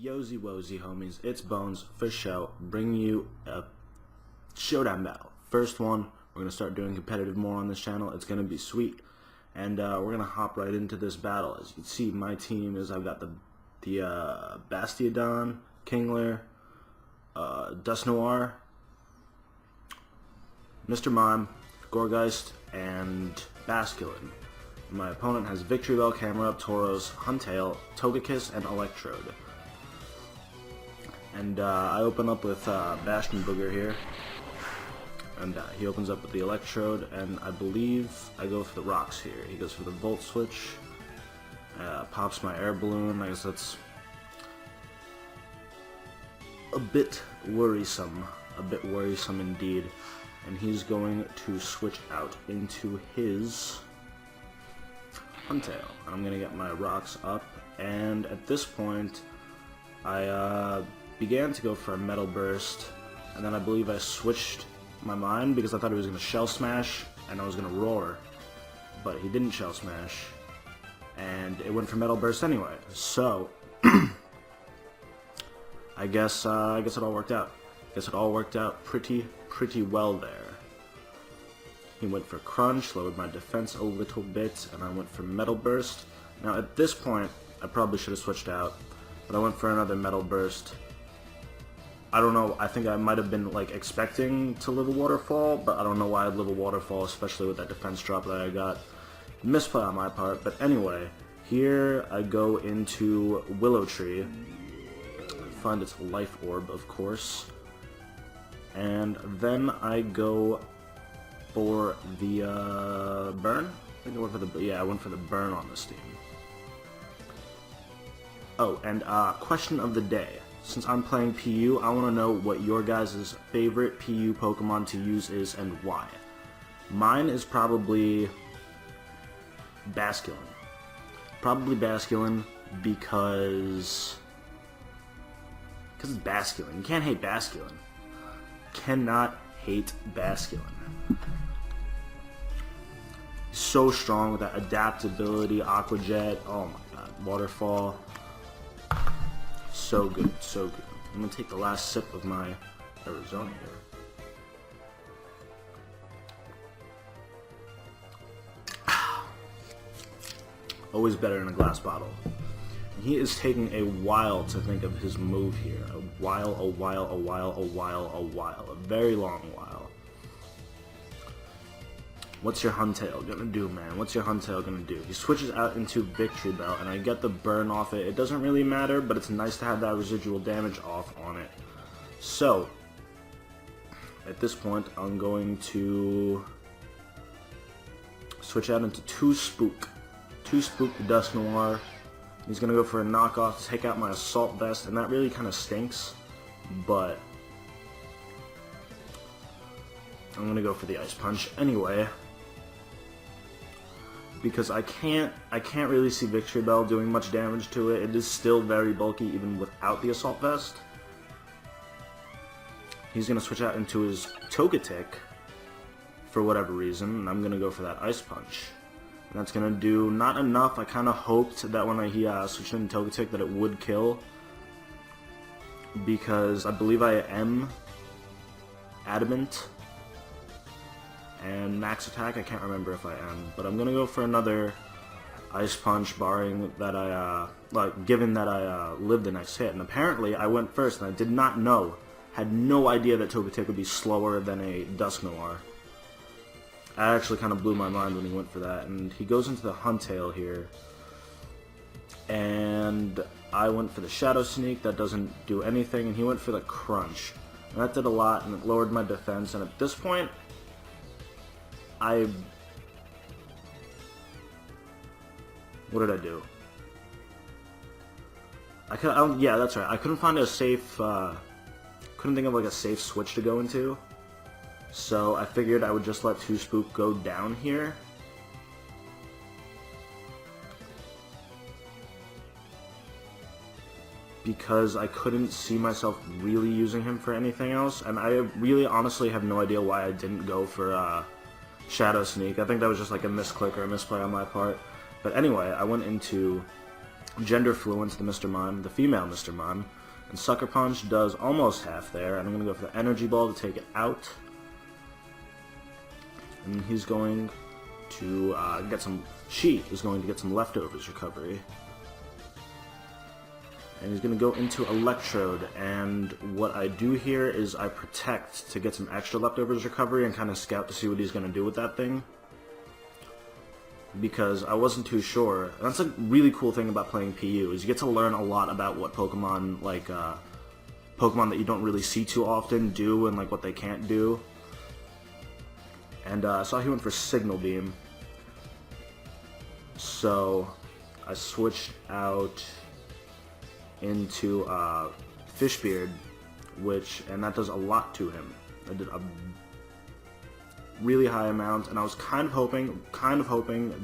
Yozy wozy homies, it's Bones for show, bringing you a showdown battle. First one, we're going to start doing competitive more on this channel. It's going to be sweet, and we're going to hop right into this battle. As you can see, my team is, I've got the Bastiodon, Kingler, Dust Noir, Mr. Mime, Gorgeist, and Basculin. My opponent has Victory Bell, Camerupt, Tauros, Huntail, Togekiss, and Electrode. And I open up with Bastion Booger here, and he opens up with the Electrode, and I believe I go for the rocks here. He goes for the Volt Switch, pops my Air Balloon. I guess that's a bit worrisome indeed. And he's going to switch out into his Huntail. I'm going to get my rocks up, and at this point I began to go for a Metal Burst, and then I believe I switched my mind because I thought he was going to Shell Smash and I was going to Roar, but he didn't Shell Smash, and it went for Metal Burst anyway. So I guess it all worked out. Pretty well there. He went for Crunch, lowered my defense a little bit, and I went for Metal Burst. Now at this point, I probably should have switched out, but I went for another Metal Burst. I don't know, I think I might have been like expecting to live a Waterfall, but I don't know why I'd live a Waterfall, especially with that defense drop that I got. Misplay on my part, but anyway, here I go into Willow Tree, find its Life Orb, of course, and then I go for the burn. I think I went for the I went for the burn on this team. Oh, and question of the day. Since I'm playing PU, I want to know what your guys' favorite PU Pokemon to use is and why. Mine is probably Basculin. Probably Basculin because it's Basculin. You can't hate Basculin. Cannot hate Basculin. So strong with that adaptability, Aqua Jet, oh my god, Waterfall. So good, so good. I'm gonna take the last sip of my Arizona here. Always better in a glass bottle. He is taking a while to think of his move here. A very long while. What's your Huntail gonna do, man? What's your Huntail gonna do? He switches out into Victory Bell, and I get the burn off it. It doesn't really matter, but it's nice to have that residual damage off on it. So, at this point, I'm going to switch out into two Spook the Dust Noir. He's gonna go for a knockoff to take out my Assault Vest, and that really kind of stinks, but I'm gonna go for the Ice Punch anyway, because I can't really see Victory Bell doing much damage to it. It is still very bulky even without the Assault Vest. He's gonna switch out into his Togetic for whatever reason, and I'm gonna go for that Ice Punch. And that's gonna do not enough. I kind of hoped that when he switched into Togetic that it would kill, because I believe I am Adamant and Max Attack. I can't remember if I am, but I'm gonna go for another Ice Punch, barring that given that I lived the next hit. And apparently I went first, and I did not know, had no idea that Togetic would be slower than a Dusk Noir. I actually kind of blew my mind when he went for that, and he goes into the Huntail here, and I went for the Shadow Sneak. That doesn't do anything, and he went for the Crunch, and that did a lot, and it lowered my defense. And at this point, what did I do? Yeah, that's right. I couldn't find a safe. Couldn't think of like a safe switch to go into. So I figured I would just let 2 Spook go down here. Because I couldn't see myself really using him for anything else. And I really honestly have no idea why I didn't go for Shadow Sneak. I think that was just like a misclick or a misplay on my part. But anyway, I went into Gender Fluent, the Mr. Mime, the female Mr. Mime. And Sucker Punch does almost half there, and I'm going to go for the Energy Ball to take it out. And he's going to get some... She is going to get some Leftovers recovery. And he's going to go into Electrode, and what I do here is I protect to get some extra Leftovers recovery and kind of scout to see what he's going to do with that thing. Because I wasn't too sure. And that's a really cool thing about playing PU, is you get to learn a lot about what Pokemon, like, Pokemon that you don't really see too often do and, like, what they can't do. And I saw he went for Signal Beam. So I switched out into Fishbeard, and that does a lot to him. I did a really high amount, and I was kind of hoping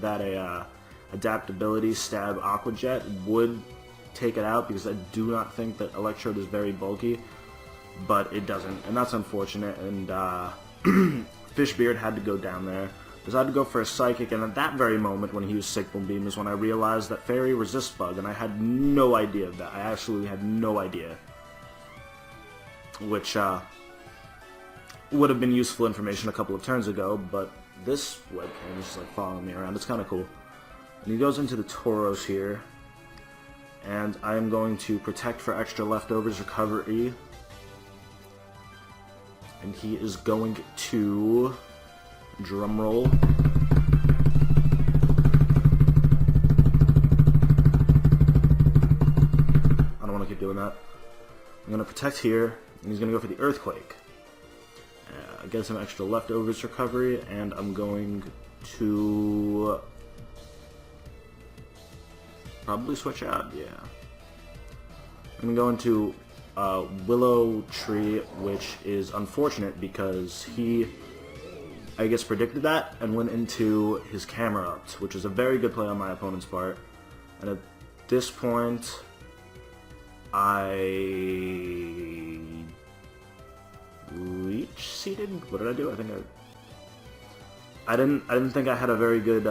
that a Adaptability Stab Aqua Jet would take it out, because I do not think that Electrode is very bulky, but it doesn't, and that's unfortunate. And Fishbeard had to go down there, because I had to go for a Psychic, and at that very moment when he used Signal Beam is when I realized that Fairy resists Bug, and I had no idea of that. I absolutely had no idea. Which would have been useful information a couple of turns ago, but this webcam is just like following me around. It's kind of cool. And he goes into the Tauros here, and I am going to protect for extra Leftovers recovery. And he is going to... drumroll. I don't want to keep doing that. I'm going to protect here, and he's going to go for the Earthquake. Get some extra Leftovers recovery, and I'm going to probably switch out, yeah. I'm going to go into Willow Tree, which is unfortunate because he, I guess, predicted that and went into his Camera Up, which is a very good play on my opponent's part. And at this point, I Leech Seeded? What did I do? I think I didn't think I had a very good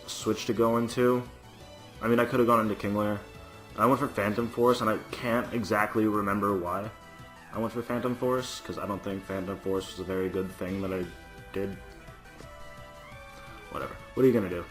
switch to go into. I mean, I could have gone into Kingler. I went for Phantom Force, and I can't exactly remember why I went for Phantom Force, because I don't think Phantom Force was a very good thing that I did. Whatever. What are you gonna do?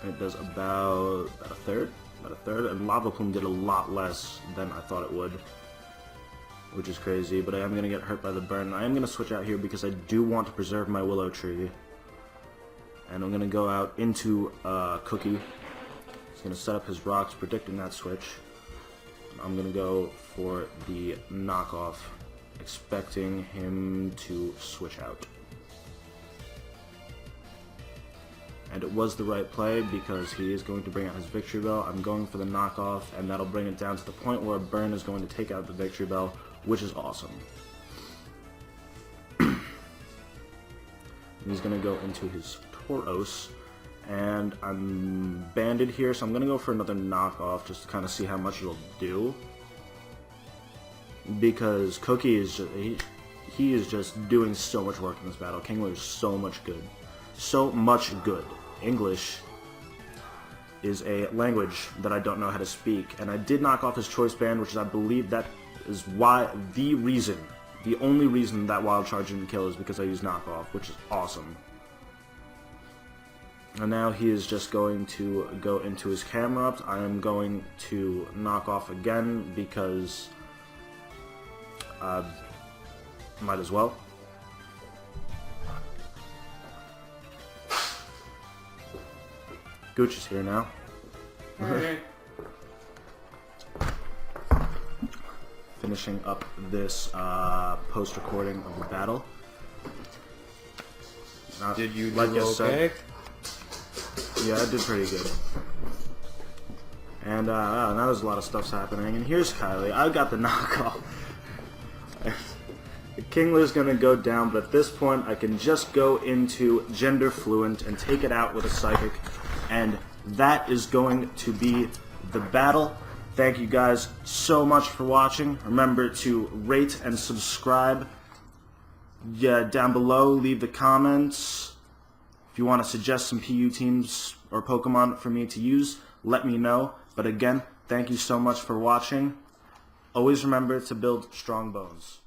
It does about a third, and Lava Plume did a lot less than I thought it would, which is crazy. But I am gonna get hurt by the burn. I am gonna switch out here because I do want to preserve my Willow Tree, and I'm gonna go out into Cookie. He's gonna set up his rocks, predicting that switch. I'm gonna go for the knockoff, expecting him to switch out. And it was the right play because he is going to bring out his Victory Bell. I'm going for the knockoff, and that'll bring it down to the point where a burn is going to take out the Victory Bell, which is awesome. He's going to go into his Tauros, and I'm banded here, so I'm going to go for another knockoff just to kind of see how much it'll do. Because Cookie is just, he is just doing so much work in this battle. Kingler is so much good. So much good. English is a language that I don't know how to speak, and I did knock off his Choice Band, which is, I believe, that is why the only reason that Wild Charge didn't kill is because I used knockoff, which is awesome. And now he is just going to go into his Camera Up. I am going to knock off again because might as well. Gooch is here now. Alright. Finishing up this post-recording of the battle. Did you like do okay? Yeah, I did pretty good. And now there's a lot of stuff's happening. And here's Kylie. I got the knockoff. Kingler's gonna go down, but at this point I can just go into Gender Fluent and take it out with a Psychic. And that is going to be the battle. Thank you guys so much for watching. Remember to rate and subscribe. Yeah, down below, leave the comments. If you want to suggest some PU teams or Pokemon for me to use, let me know. But again, thank you so much for watching. Always remember to build strong bones.